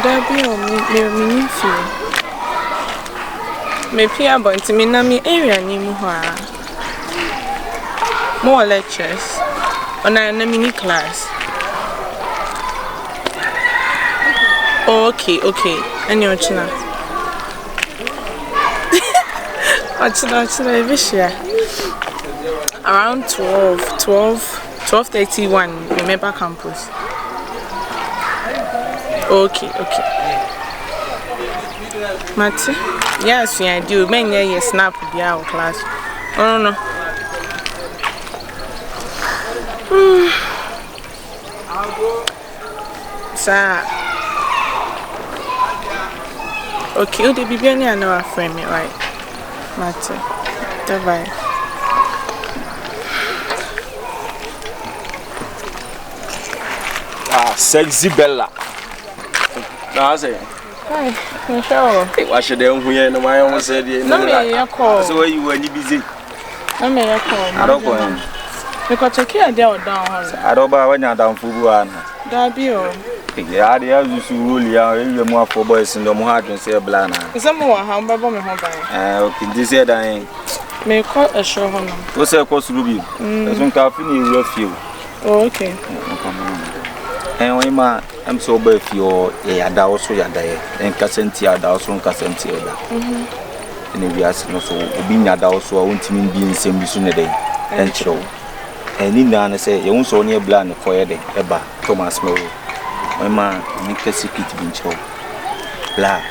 Dabi o me feel. Me pia but me na me area ni mu ho a. More lectures. Ona na mini class. Okay. Any ochina. Ochina evishia. Around 12:31 remember campus. Okay. Mate? Yes, I do. Men yeah, snap the our class. Oh no. Sir. Okay, the baby and I know a friend me right. Mate. Bye. Sexy Bella. Now say. Hi, Michelle. Hey, what should they hear? No, I almost said you. No, me call. So where you were busy? No, me call. I don't go. Because check here down. I don't buy when you're down for one. Dabi o. Yeah, they have to rule you more for boys in the Mohawk and say blana. Some more humble me home by. Okay, this year dying. May call a show home. What's your cost Ruby? There's one coffee you love you. Oh, okay. And when I'm so bad for your also your day and Cassentia also Cassentia. And if you ask no so being a also I want him being same soon a day and show. And in Nana say you also near bland for a day, Eba Thomas Moore. My man, make a secret being show. Blah,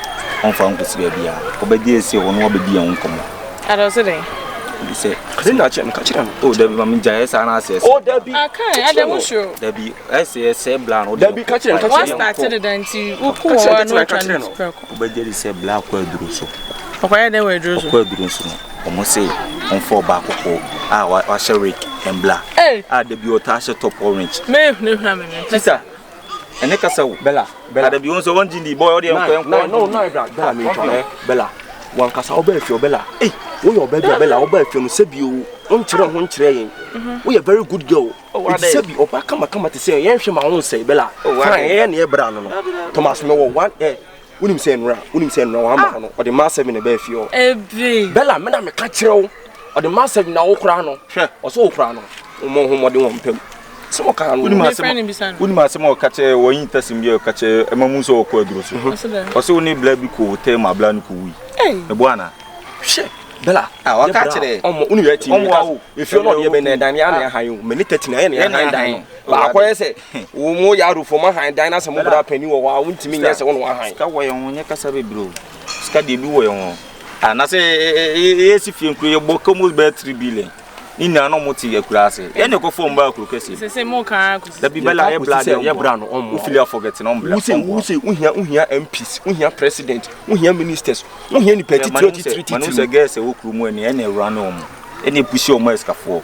on found to see a beer. Obey say one will be on come. I don't say. He said, oh, there be Mamma Jayas and I says, oh, there be. I can't, I don't show. There be, I say, bland, or there be catching. What started then to who but there is a black word, so. Why they were Druso? Almost say, on 4 back of our sherry and black. Eh, the Biotasha top orange. No, sister. And Necasa Bella, the Beyonce one the boy, no, Bella. One casa obey your Bella. Eh, we are Bella, obey from Sebu, on train. We are very good girl. Oh, I said, you come to say, yes, my own say, Bella. Oh, I am near Brown. Thomas Moore, one, wouldn't say no, or the master in a bear fuel. Bella, Madame Catcher, or the master now crown, or so crown, or more whom I don't want. So can we must more catch a wing testing your catch a mamus or quadrus. Also, only blabby cool, tell my blank we. Eh, Buana. She, Bella, I'll catch it. If you're not even a Diana, you meditate in any dying. But I say, more yard for my hand, Diana, some more penny or I won't mean as one high. Scaway on your Casabe blue. Scaddy blue on. And I say, yes, if you create a book almost better 3 billion. In an almost a class, and you go from Balcocasi. The same more car. The Bibella blood, your brown, who feel forgetting on who say, we hear MPs, we hear president, we hear ministers, we hear any petty 33 guess a wook room when any run home, any push your mask for.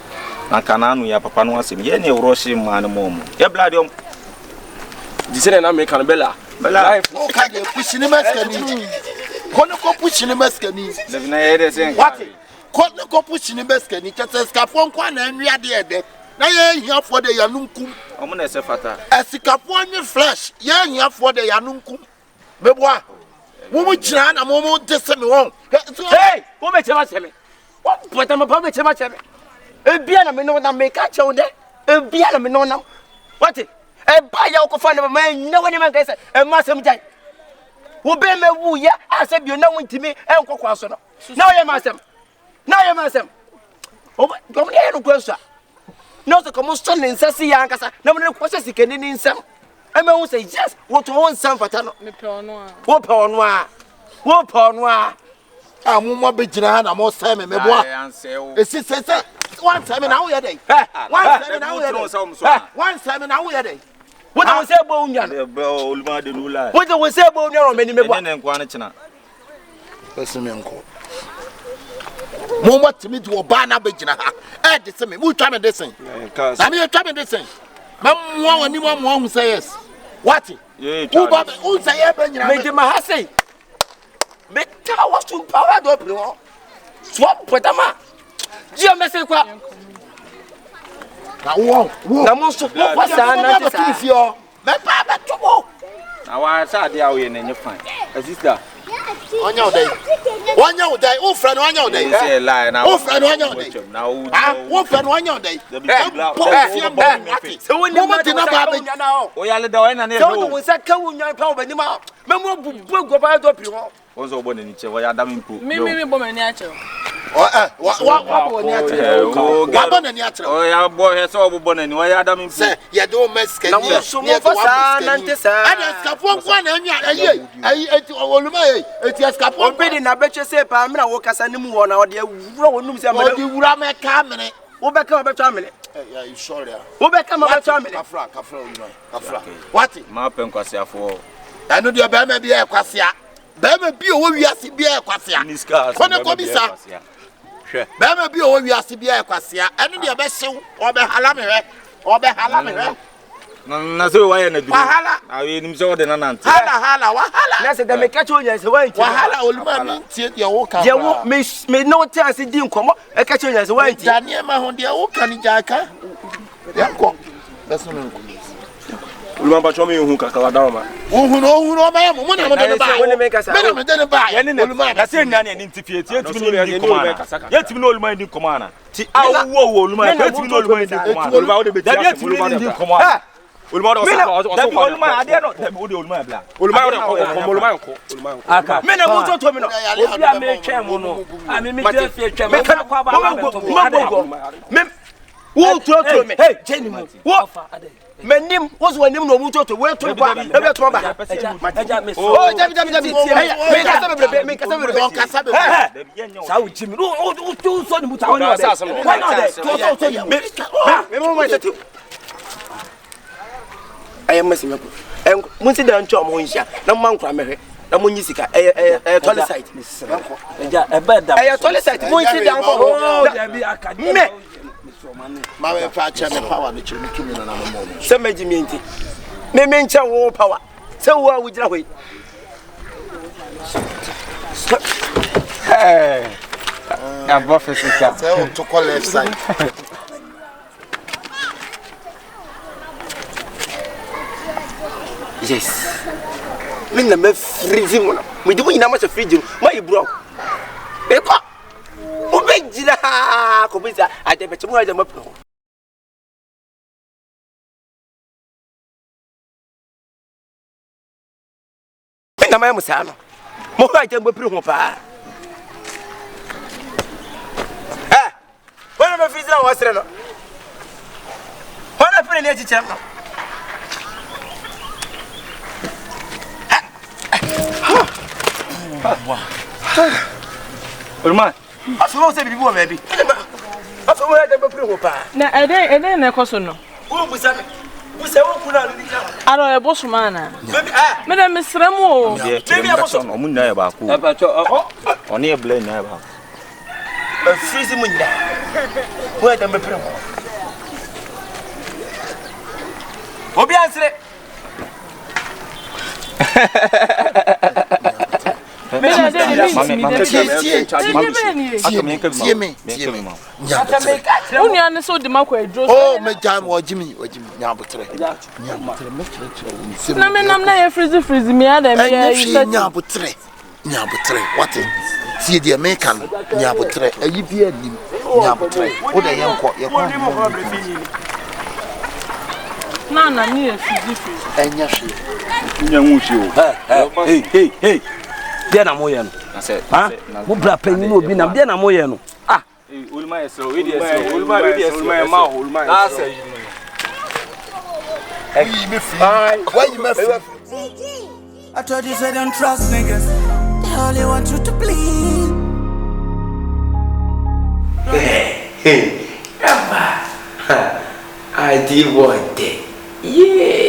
And Canano, your papa was in any rushing man a moment. Your blood, the same American Bella. Bella, can you push in the mask? Conoco push in the mask. What? Caught the copush in the best can each other's capon and we are there. Now, here for the Yanunkum. I'm going to say, Fata. As the capon flesh, here for the Yanunkum. Bebois. Woman, Chan, a moment to send me home. Hey, what makes you what? But I'm a public cemetery. A piano may not make a show there. A piano may not know. What? A buy out of a man, no one even gets a massive day. Who bear me woo, yeah? I said you know to me, and Coquasona. Now, you must have. Now you must have. Oh, don't hear no question. No, the commotion in Sassy Yankasa, no one questions he can in some. I may say, yes, what you want some patano. What on noir? I'm more bejana, I'm more Simon, my boy. It's one Simon hour a day. One Simon hour a day. What I was say about Bonya? What I was say about your many men and Quanachina. Listen, uncle. Moment to me to a banner bejana. Add the same, who try me this thing? I'm here trying this thing. Mamma, anyone who says, what? Who say, made him a say. Make towers to power up. Swap Potama. Dear Messi, now, most of what's your papa to go. Our Saturday are in your fine. A sister. On your day. Oh, friend, on your day. Say a lie now. Oh, friend, on your day. Now, oh, friend, on your day. So when you want to know about it now, we are the one and so we said, come on, your power, and you out. Member, go by the people. Was over in each other. I damn poop. Maybe woman natural. What Oh, yeah, boy, has all born and why I damn say, you don't mess. Can you so much? I just one and it has got one bidding. I bet you say, Pamela, walk as an one or the road, you would have a cabinet. What back up a family? Yeah, you sorry. What back up a family? What? My pen was here for. I know your baby be a quasia. Baby be over we are to be a quasia. This car, when I come, sir. Baby be over we are to be a quasia. I know your best or be halame or be halame. No, so why and Wahala. I mean, so the Nanant. Hala, Wahala. That's the make catch on as way. Wahala, old man, your walk. You won't miss me no chance it didn't come up. A catch on as way. Daniel Mahon, dear, what can you jack? That's no. Remember, show me who can cover down. Who know, ma'am, when I'm going to make us a buy. I say, Nanny and interfere. Yet, you know, my new commander. Our woe, my new commander. Ulmado I dare not them old man black. Aka. Men are to me. I make chairman. I mean, who told me? Hey, Jenny, what? Men name was when you know who to where to buy. Never to buy. Oh, Jimmy. Oh, two son. Why not? I am messing up. And once you don't show Monisha, no man from me, no Monisika, a toilet site. A bed, a toilet site. Once you down for me. My father, power, which you kill me on a moment. Some made me may mention war power. So what would you wait? Hey, I'm buffet to call left side. Yes. Me na me freezing one. Me do ina much freezing. My bro. E ko. O be jira ko be za ade be chemu aja mapo. Me na mai musa no. Mo aja mapo ho pa. Eh. Wona me freezing na wasre no. Wona pere ne achiche no. Olma, I feel say before maybe. I feel like I'm pretty opa. Na na koso no. Who was that? Who say who kuna ni? Aro e Bosom ana. Me na mesrem o. Maybe I was on munna ba ku. Oni e blame na ba. E freeze munna. Who dem be pretty. Obi ansre. Hey. Dia na moye no. Na say. Ha? Mo bra panyin obi na dia na moye no. Ah. Ulma eso, we dey eso. Ulma ma ulma. Na say. Why you me free? I told you say don't trust niggas. They only want you to bleed. Hey. I did want it. Yeah.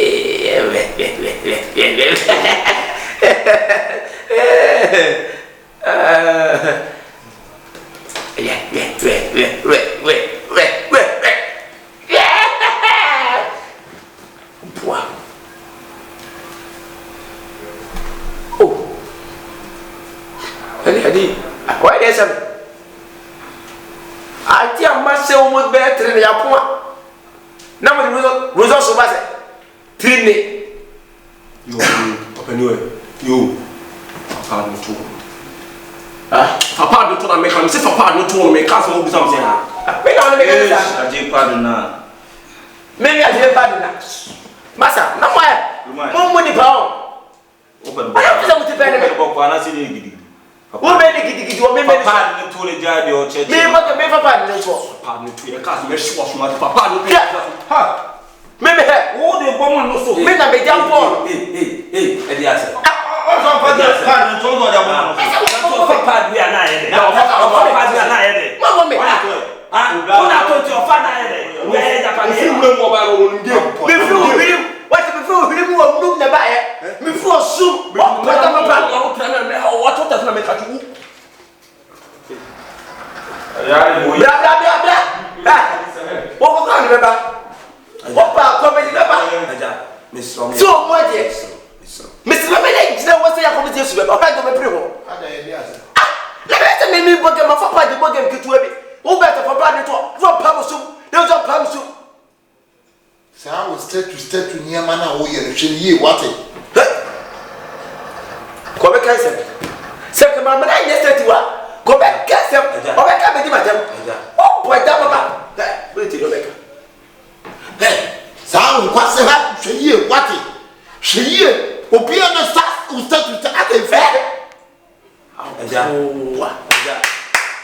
Why there's some? I think I must say almost better than your point. Now, the result was 3 days. anyway, you. Papa no to. Papa no to na make am say papa no to me cast mo be something ha. Me na make am say. Aje pardon na. Me aje pardon na. Masa, na mo money pa o. Open. I have to pay me. Papa na see gidi. Who made the gidi o me me. Papa no to le jade o church. Me papa no to. Papa no to e cast me sure so much papa no to. Ha. Me he. Wo de bomb no so. Me na me jam for. E dey ase. Papa no to go da bomb. Papa we na here. Papa we na here. Mama me. Una to your father here. We are Japan. If you know about on game. Before we move on na ba e. Before su. What na make atu. Bla. What can you ba? What ba comedy ba? So what yes. Mr. Mabele, you know what say accommodation be? Oka go me pre ho. Na be me bogem ma papa de bogem ketu abi. Who better for bad to from Pamusu? There's a Pamusu. So I will stay to near Mana, who you what it. Come back, second man, I yesterday. Come back, Cassam, or back up with madam. Oh, boy, Damaba. Wait till you make her. So I will pass her, she what it. She will be on the start who start to act in fair.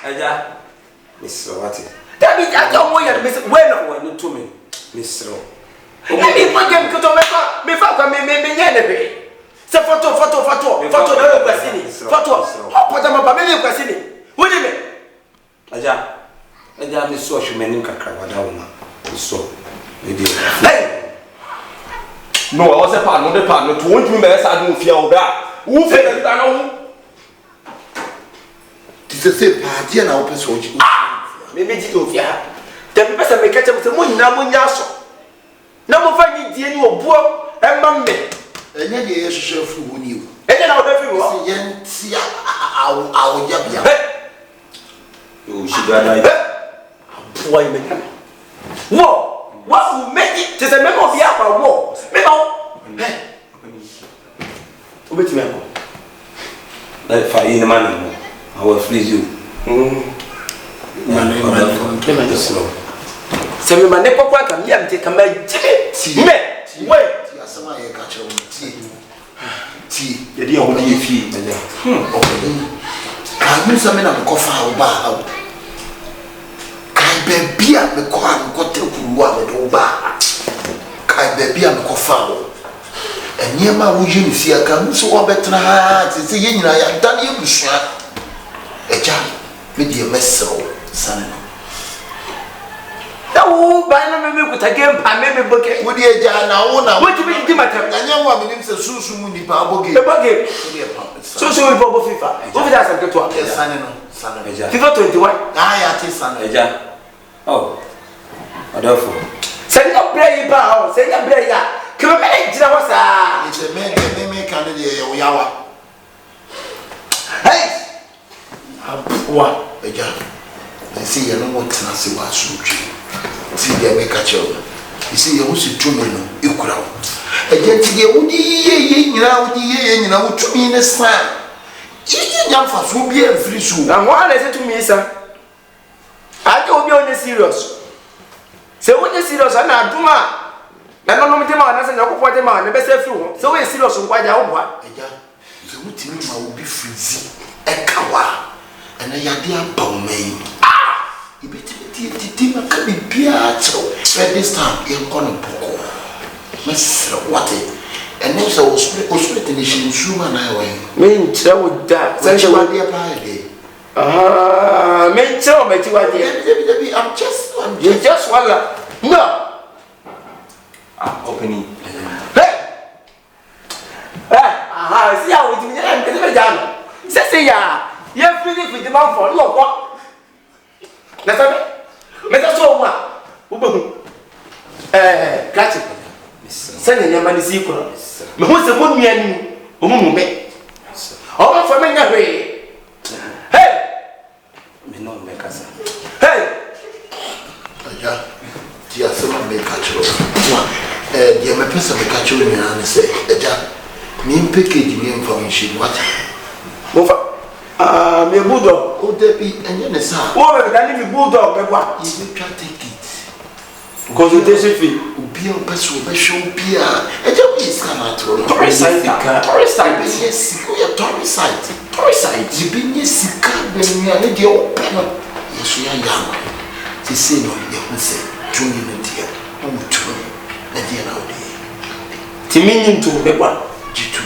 Aja. Mr. Wati. That means I don't want you to miss it. When to me, Mr. Let me forget to me for se photo na kwasini photo opota mababele kwasini woni me aja me so hwemani kakra wada wona so me dey no I was a part no to want me be sa do fia oda wo fe da na wo ti se pa na wo pese oji me ji to fia dem pese me kacha mo se mo nyina mo nya so na mo fa ni die ni obuo emma me enye de yehwehwe fu woni o enye na wo fi wo se yentia awo ya bia o shiga dai boy me wo fu meji te se me mo bia kwa wo me ba o beti me ko na fa yin man no I will please you man slow se me man ne kokwa ka mi am te ka ma ji me wait asama ye ka che o ti ye dia ho die fie ka mi se me na ko fa o ba kai be bia me ko an ko te kuruwa me do ba kai be bia me ko fa o enye ma wo yi nsi aka mi so obetra ha ti se ye nyina ya dan ye busua eja me die mesro sana wo ba na me kuta game pa me boke wo die ja na wo na wo ti bi di matam anya wo am nim se susu mu ni pa boge e boge susu wo bo FIFA wo fi da san keto sana no sana eja FIFA 21 ya ti sana eja oh adofo se nga play ba o se nga play ya kema me jira wo sa ni se me kan de ye wo yawa hey abwa eja si ye no mo tena se wa sutwi ti ye me ka che o si ye wo si tumi no ikura wo eja ti ye wo di ye nyina wo tumi ne sa ye nyamfa so bi afiri so na ho ana se tumi sa aje obi on serious se wo dey serious na aduma na no mi tema na se na kokwo tema na be se afiri ho se wo serious nkwaja wo boa eja se wo timi ma obi frizi ekawa ena yade abawmai ibeti maka bibia chero at this time ye kono poko mesra what ene so ospirit ni shinshuma na yawe me nchira wo da se wade pa de me nchira wo meti wade I'm just wala no opening si ya wo ti nyana nkete be jana se ya ye free the man for lo kwa na sabe me ta so wa wo behu kati sanya nyama ni si kuro me ho se mo nua ni o mu me o ma fa me nya hwe hey me no me kasa hey aja dia sama me ka chiro dia me pesa me ka chiro ni na se aja Me package me information what? Mofa. Me bulldog. Oh, there be and you say. Oh, me can leave bulldog me kwa. You can take it. Consultation fee. Obi o beso be show bia. E je we scan at all. Tourist site. Yes, go your tourist site. Tourist site. You be ni sika be ni ani de open. Yesu ya yama. Ti say no ye ho say. Tuni no dia. O mutu. Na dia na odi. Ti minyin to be kwa. Jitu.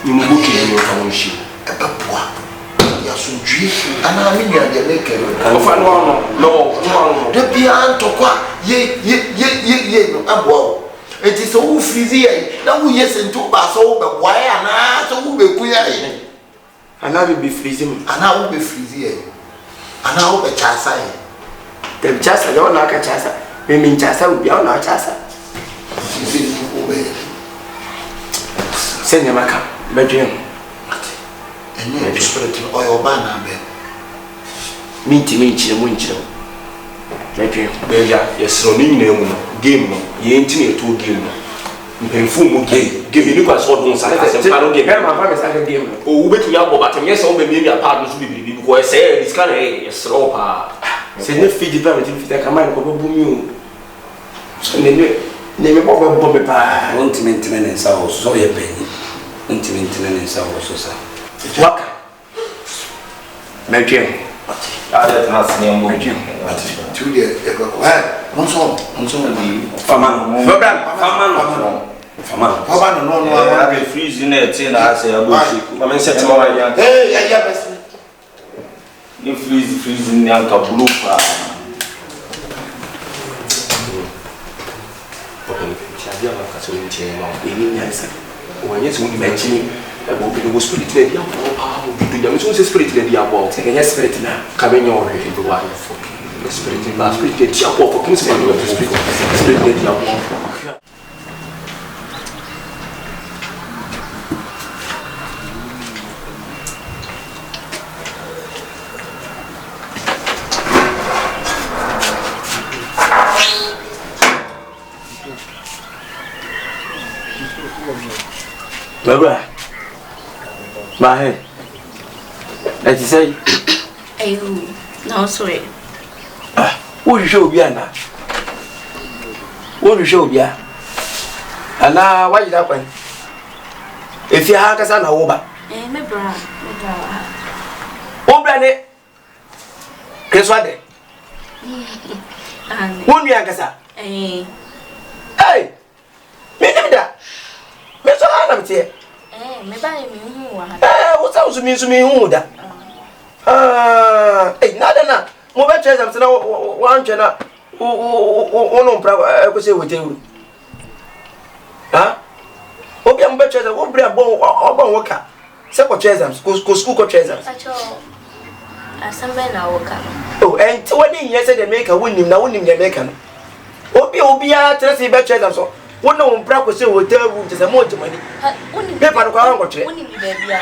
Ni mbuki ni information. Eba boa. Ya so dwi. Ana mi nya de make no. Ofa no. De bia ntokwa. Ye no abo. It is so freezy. Na wo yes into ba so be boa ya na so wo be kuya yi. Ana be freezing. Ana wo be freezy. Ana wo be chasa yi. Dem chasa yo na ka chasa. Me min chasa wo bia na chasa. Freezy wo be. Senya maka. Bedroom. Eni spirit oil ba na be. Minti mu nchire. Bedroom. Beja, yes, no ni mu no. Game no. Ye ntimi eto game no. Mpemfu mu game ni kwa so don sa ka se pa no game. Ma fa me sa game no. O ubetu ya bo batem yes o be mi apart no so bibiri ko say this kind yes ro pa. Se ne feed ba me ti fit ka man ko bo mi o. So ne me bo me pa. Won't maintain and so ye penny. Intimate and so sa. Waka. Bedroom. Ada trans ni mo. Tu dia e ko. Non so di faman. Faman. Baba no I be freeze na eti na ase abuchi. Ma men set mo ya. Hey, ya best. Ni freeze ni anka blue pa. Papa ni ti na ka so ni che no. Ni nyansa. O anye so ni menchi. E bo bi no spirit na dia bo pa o bi do so spirit na dia bo. Se nya spirit na ka be nyo re bi wa fo. Spirit na spirit na dia bo for kin spirit na dia bo. Baba. Mahe. Eti say. Ayu, no sorry. Wo hwehwe obi ana. Wo hwehwe obi a. Ana wa yida kwan. Efi ha kasa na wo ba. Me bra. Wo bra ne. Keswade. Wo nua kasa. Eh. Hey. Me nimda. Me so ana mtie. Me ba mi hu wa ha. Wo sa so mi hu da. Nada na. Mo be treasure mtena wa ntwe na wo no mpra ko se wote wu. Ha? Obi am be treasure wo bra bon obon woka. Se ko treasure ko school ko treasure. Acho. Asambe na woka. Oh, and when you say the maker win na win the maker no. Obi a treasure be treasure so. Wo no mpra ko se wote wu te se mo jimani. Be pa ko an ko tre. Woni mi ba bia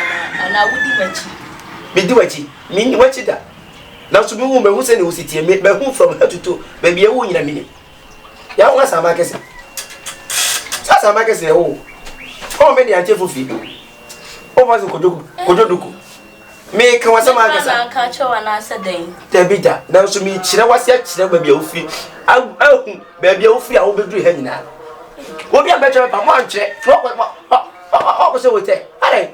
na wudi machi. Bidi wachi. Mi wachi da. Na so mi wu me hu se ne usitie me be hu from head to toe be bia wu nyina mini ya hu asa ma kese sasa ma kese ho o me dia chefu fi o ma so kojoduku me ka wasa ma kese na ka cho na asa den tabida na so mi kire wase kire ba bia ofi ahu ba bia ofi a wo beduru ha nyina obi am be che pa mo anche ko se wote are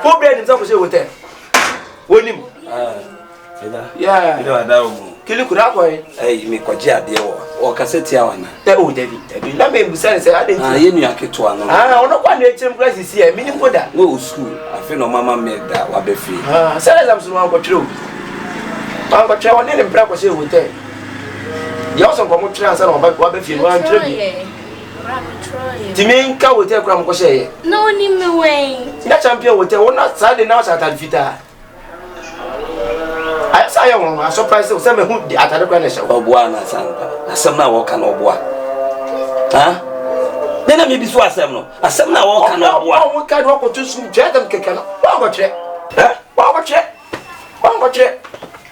ko bre ni ko se wote wonim Ida da wo. Kili kura ko e. Me kwaje ade wo. O kaseti a wana. O David. Na me busa se ade nti. Ye nua keto ano. Ono kwa na echim class si e mini poda. Wo school. Afi no mama me da wa be fi. Sele exam so wan ko twere obi. Wan ko twere woni ne mpra ko se hotel. Ya so ko mo twere ansa na wa be fi no an twere bi. Timi nka hotel kura mo ko she ye. No ni me wen. Na champion hotel wona Saturday na sa atad fita. I saw you a surprise so me hu di atade kura na she. Oboa na sanpa. Asem na wo ka na oboa. Ha? Nena me bi so asem no. Asem na wo ka na oboa. Wo ka do ko to sum jadam keke no. Wa go twere. Wa go twere.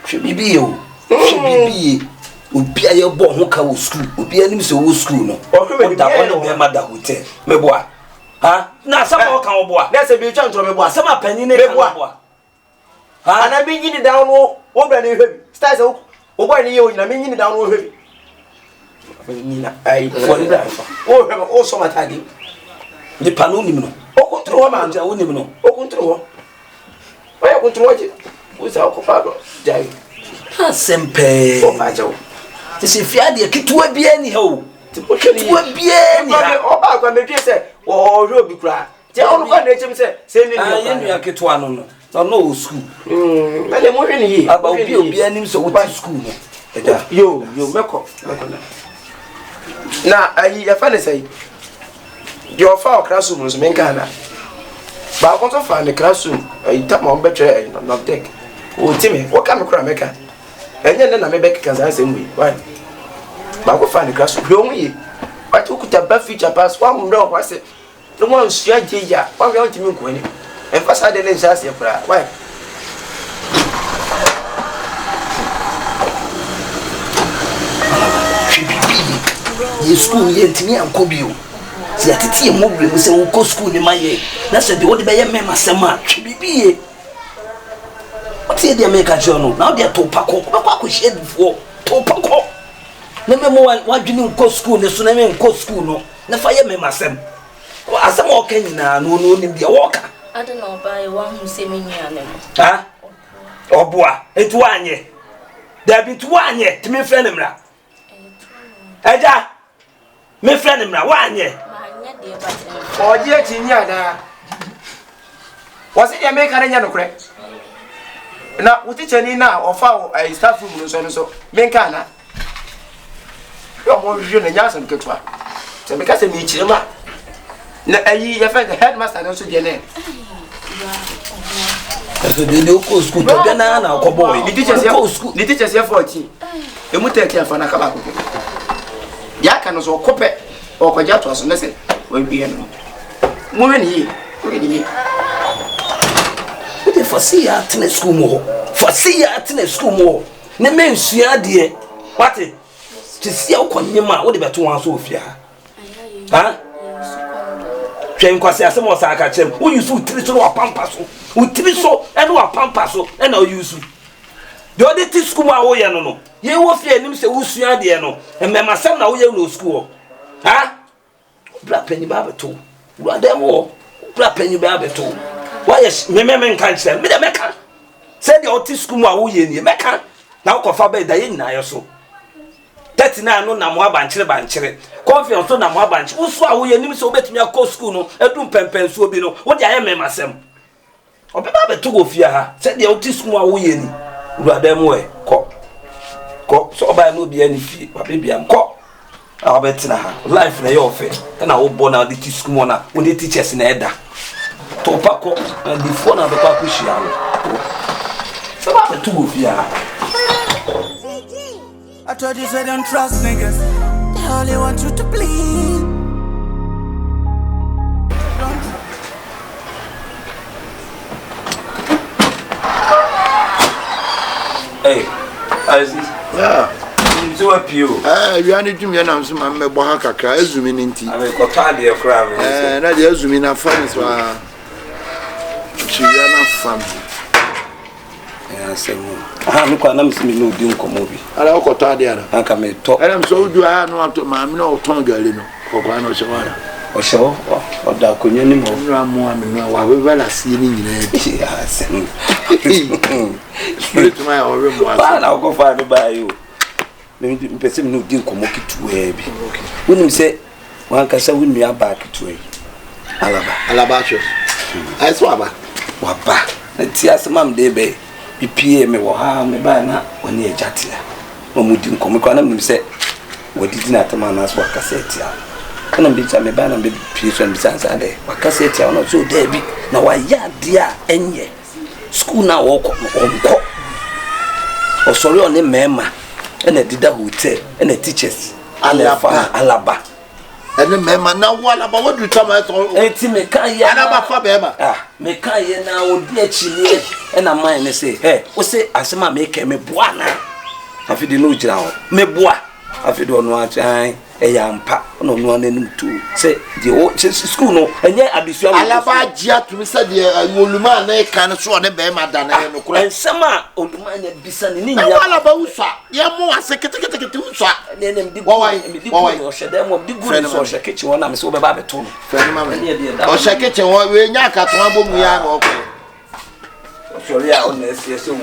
Hwe bibi yo. Hwe bibi. Obi aye bo ho ka wo school. Obi anim se wo school no. O hwe da on be ma da hotel. Me boa. Ha? Na sama o kan oboa. Na se bi twa ntro me boa. Sama pani ne kan oboa. Ha? Ana bi nyini down wo bra ne hwebi. Style se wo boy ne ye o nyina me nyini down wo hwebi. Nyina ai for da fa. O hweba o so matadi. Ni panu ni no. O kontro ho ma anja wo ni no. O kontro ho. O ya kontro ho je. Wo sa ko fa do. Jai. Ha sempe. O fa jawo. Ti se fiade ketewa bia ni ha o. Ketewa bia ni ha. O ba kwa me pie se o hwe obi kura. Je onu kwa na echem se ni ni. Ah, ye nua ketewa no no. No school. Ale mo hwe ni yi. Aba obi anim so wo ti school no. Eda. Yo meko na ayi ya fa ne sai. Yo fa o classroom so men kana. Ba ko to fa ne classroom ayi ta mo betwe no deck. O ti me, wo ka me kura meka. Enye ne na me bek kan za se mwi. Why? Ba ko fa ne classroom do nwi. Ba ti okuta ba feature pass wa mu ndo kwa se. No mo nsua jeja. Wa we on ti mi nko ni. En fa sa de ne nsa se kura. Why? Ye school ye ntimi anko bio. Si atiti e mobre mo se wo ko school ni maye. Na se de wo de be ye mema sema twibibie. Oti e de America jono. Na wo de to pako. Ba kwa ko share before. To pako. Na me mo wa dwini ko school ne so na me ko school no. Na fa ye mema sem. Wa asem o kan nyina no nim de wo ka. Ade na oba e wa hu se me nua ne mo. Ha? Oboa, etu anye. Da bi tu anye, timi frɛ ne mra. Eja. Me frɛ ne mra, wa anye. Ma anya de ba te. Oji echi nya da. Wasi ya me kare nya no kure. Na wuti chani na ofa staff room no so me nka na. Yo mo hwe na nya asem ketwa. Se me ka se me chire ma. Na ayi ya fa the headmaster no so de ne. So de ko school to gana na ko boy. Ni teachers ya 14. E mu take afa na ka ba ko. Ya ka no so kope o ko ja to so na se wa bi no. Mo we ni ko ni. Ode fasiya atene school mo. Fasiya atene school mo. Ne mensua de. Wate? Ti sia ko nyema wo de beto wan so ofia. Ha? Twen kwase asem o sa aka chem. Wo yusu tiri so wa pampa so. Utiri so ene wa pampa so ene o yusu. De ode ti school ma wo ye no no. Ye wo fie nim se wo sua de no. Emema sem na wo ye no school. Ha? Bra penyi ba beto. Wo adem wo. Bra penyi ba beto. Why yes me nkan kire. Me de meka. Say de oti school ma wo ye ni meka. Na wo kofa ba da ye nyina ye so. 39 no na mo abankire. Confiance na mo abankire. Wo so a wo ye nim se wo betumi akọ school no. Edum pempen so obi no. Wo de aye mema sem. Obeba beto go fia ha. Say de oti school ma wo ye ni. Wo adem wo e ko. So oba no bi ani fie. Wa bibia ko. A betina ha. Life na ye ofe. Na wo bo na de ti school mo na. Wo de teachers na eda. To pako and the phone na be kwa kushia no. So ba beto go fia ha. I told you so don't trust niggas. They only want you to bleed. Hey, Aziz. Yeah. So what you? We are need to me na so ma me bo ha kakra azumi ni nti. I mean, ko ta de kra me. Na de azumi na fans wa. Chiya na fam. Semu. Aha me kwa na msimi no di nkomo bi. Ala ko ta de ara. Aka me to. Ala so udu a no ato ma me no ton gale no. Ko kwa no shewara. O shewo. O da konye ni mo. No amu ame no wa we bela sie ni nyina bi. Ya semu. Spirit my o we mo Ba na ko fa me ba yo. Me pese me no di nkomo kitu e bi. Wonim se wan ka sa wonu ya ba kitu e. Alaba cho. Ai so aba. Wa ba. Na ti asema me de be. Bipie me wo ha me ba na woni e jatia. Mo mudi nkomo kwa na me se wodidi na atama na so akaseti a. Kana mbi ta me ba na mbi pie so mbi sansa de. Akaseti a no so de bi na wa ya de a enye. School na wo ko onko. O sori on mema. Ena dida hotel, ena teachers. Alaba. Ene mema na wala ba wodu tama so. Enti me kan ya. Alaba fa be ma. Me kan ye na odi achilie ena man ne say, "Hey, wo say asema me ke me boa na." Afidi no gira ho. Me boa. afido no achan yampa no no anem tu say the school no enye abisua alaba gia to me say the oluma na kan so ne be ma da na no kura ensema oluma na bisa ne nya alaba uswa ye mo asekete uswa ne di o shede mo di guru so she kitchen wona me so be ba beto no friend mama o she kitchen we nya akato abomu ya na okwo sorry I on say school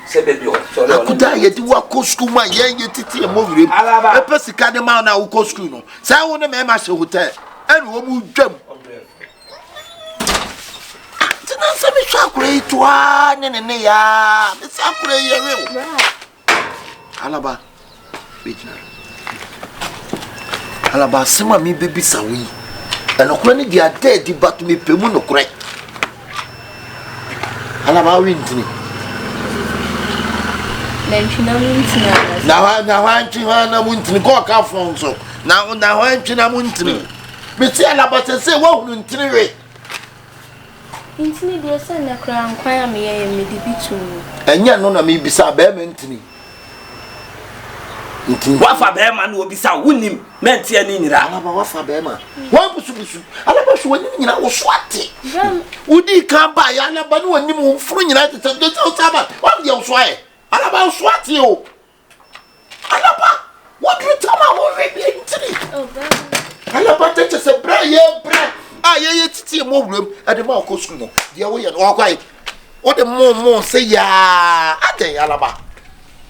say baby sorry akuda ye di wa ko school ma ye titi e mo vire e pesika de ma na wo ko school no say wo ne me ma she hotel enu wo mu dwam tina se me sha kure to a ne ya me sa kure ye we alaba bejina alaba sema mi baby sawi eno kure ni dia dead but me pemu no kure alaba wintini na wanchi na muntini ko ka fonso na wanchi na muntini beti alaba se wo hunu ntini we ntini de se na kra nkwan am ye me de bitu enya no na me bisa ba me ntini wafa be ma na obisa wonim mentia ni nyira alaba wafa be ma wan busu alaba so wani nyina wo so ate udi kan ba ya alaba no wani mu furu nyina tete do saba wan de wo so aye alaba wo so ate o alaba what you tell me wo we be ntini alaba tete se bra ye bra ye titi mo wurem ade ma ko school no de wo ye no akwai o de mo se ya ate alaba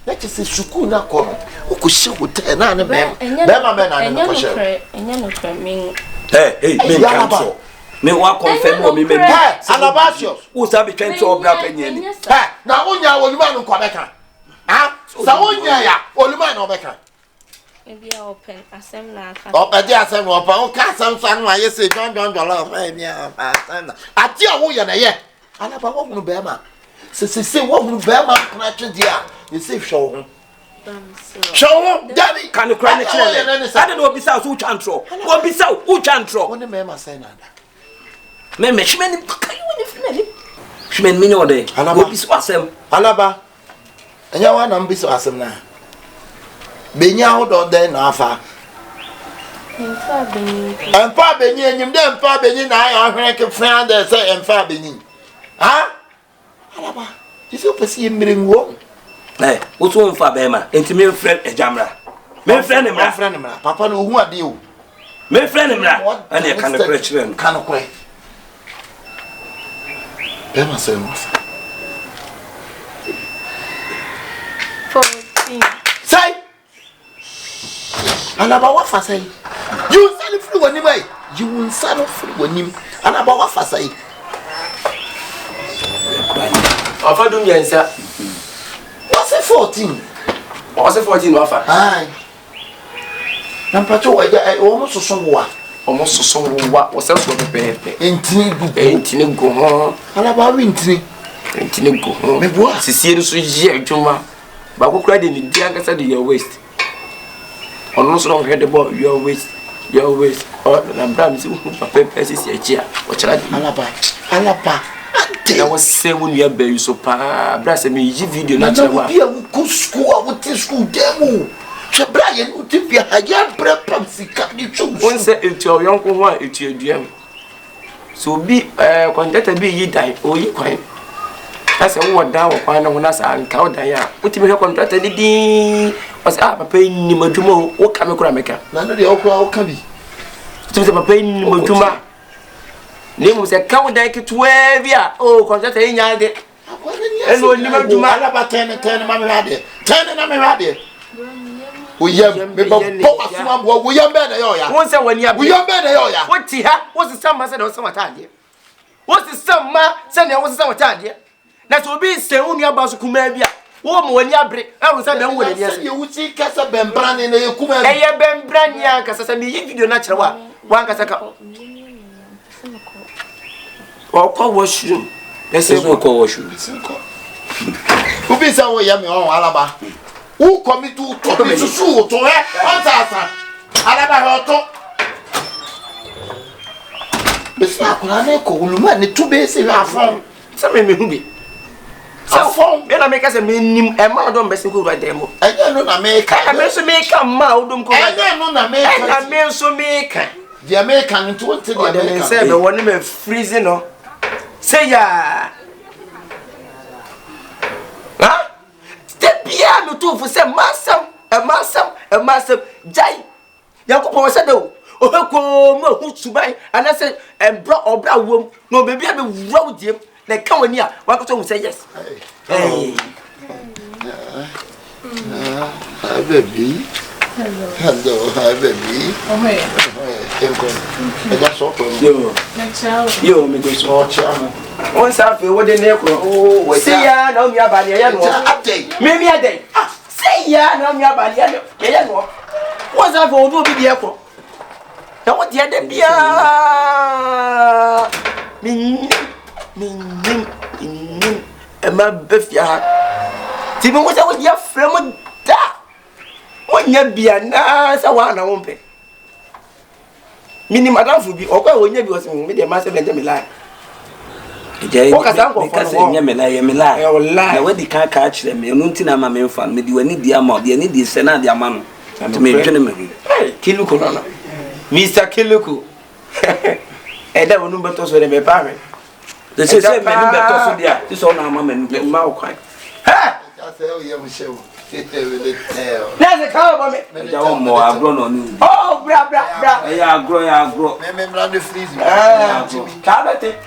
let us say school na ko o ko she hotel na ne be ma me na ne ko she enya no kra me me cancel me wa confirm o me me alabasios o sabe twente obra panyani na onya oluma no ko beka sa onya ya oluma no beka maybe open asem na aka open asem no open o ka asem so no aye say don dollar me asem ati awo ye na ye alaba wo hunu be ma se wo hunu be ma na twedia you say show show daddy kan kra ne chere ade no obisa so twantro obisa o twantro woni me ma say nada me shmeni kai woni fmeni shmeni mini ode obisa asem alaba enya wa na mbisa asem na benya ho do den na afa emfa benyi enyim de emfa benyi na ayo hwere ke fran de say emfa benyi alaba isi opesi mrenwo o so mfa be ma enti me friend ejamra me friend mra papa no hu ade o me friend mra ane kan kra chire no kan kra be ma say mo 14 say alaba wa fa say you sell free woni mai you sell free woni alaba wa fa say afa dum yensa what's 14 what's 14 wafa ai na mpacho wa o mo soso wa omo soso wa wo se so pepepe entini gu ho alaba wi entini gu ho me boa sisie no so je adwuma ba kokura de ni dia kasa de your waste ono so no head about your waste o na bra mi si papa sisi achia o chara alaba na was say when you be so pa bra se me yi video na chara wa bia ku school a what school demo che bra ye no ti bia ha ya bra pam sika ni chu won say etu yonko ho a etu aduam so bi kondata bi yi dai o yi kwan asa wo da wo kwan na wona sa anka wo dan ya uti me he kondata didi o say papa ni maduma wo ka me kura meka na no de o kura o ka bi uti me papa ni maduma ni mo se ka wo dan ki tuavia o kondata yi nya de eno ni maduma alaba ten ma me hade ten na me hade uyam me ba po asuma bo uyam be na yo ya won se wani abi uyam be na yo ya woti ha wo se sama se na wo se matade wo se sama se na wo se sama matade na so bi se unu aba so kuma bia wo mo wani abre e wo se be wo le dia se ye wuti kasa bembra ne ye kuma e ye bembra ni anka se me yi video na kire wa wan kasa ka o ko washroom ese ko washroom ubi sa wo ya me on alaba u komi tu to mi susu to asa alaba ho to besa akura na ko uluma ne tu be se afon se me hu bi So, me na make us a minimum amount of best go right there. I know na make. I mean so make a mouth don't go. I know na make. I mean so make. The American to what the American say the one me freezing no. Say ya. Huh? Step here me too for say massam jai. Yakopon say do. Oheko mo hu subai and I say obra wom no baby I be road him. Like come on here. Why can't you say yes? Hey. Hi baby. Hello, hi baby. Oh hey. I just saw you. Yo, me go so chama. Once I feel what the neck. Oh, say ya no me abali ya no. Update. Me a day. Ah, say ya no me abali ya no. Once I feel do be there ko. Na what the dem bia. Min ema befia ti mo se wo dia frem da wonya bia na sa wa na won pe mini madam fu bi okwa wonya bi wo se me de ma se bente me lai ejai o ka se nya me lai na wadi ka kire me no ntina ma me mfa me di wani di ama di ani di se na di ama no me dwene me kiluko no Mr. Kiluko eda wonu beto so de me pa me. They say me no beto so dia. This all na mama me ma o kwan. Ha! I say oh yeah me show. Let's come on me. Ja o mo agro no ni. Oh bra. Ya agro. Me brand freeze. Ka bete.